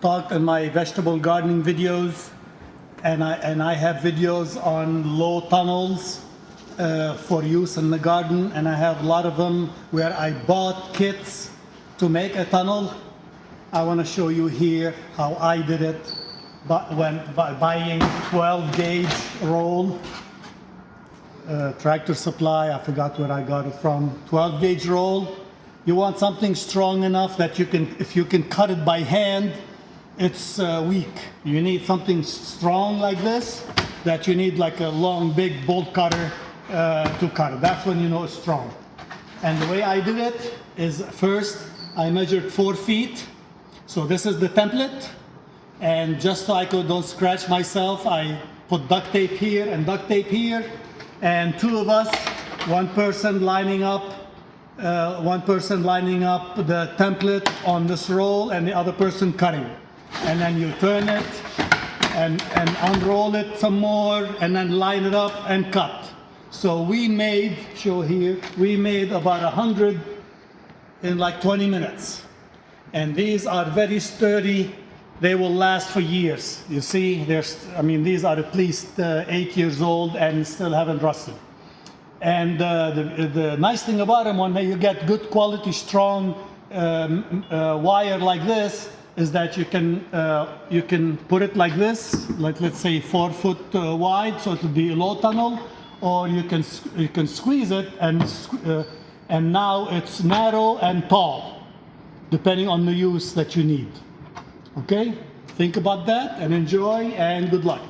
talked in my vegetable gardening videos, and I have videos on low tunnels for use in the garden, and I have a lot of them where I bought kits to make a tunnel. I want to show you here how I did it by buying 12 gauge roll. Tractor Supply, I forgot where I got it from. 12 gauge roll. You want something strong enough that you can, if you can cut it by hand, it's weak. You need something strong like this, that you need like a long, big bolt cutter to cut it. That's when you know it's strong. And the way I did it is, first I measured 4 feet. So this is the template. And just so I don't scratch myself, I put duct tape here and duct tape here. And two of us, one person lining up the template on this roll and the other person cutting. And then you turn it and unroll it some more and then line it up and cut. So we made, show here, we made about 100 in like 20 minutes. And these are very sturdy. They will last for years. You see, these are at least 8 years old and still haven't rusted. And the nice thing about them, when you get good quality, strong wire like this, is that you can put it like this, like let's say 4 foot wide, so it will be a low tunnel, or you can squeeze it and now it's narrow and tall, depending on the use that you need. Okay, think about that and enjoy, and good luck.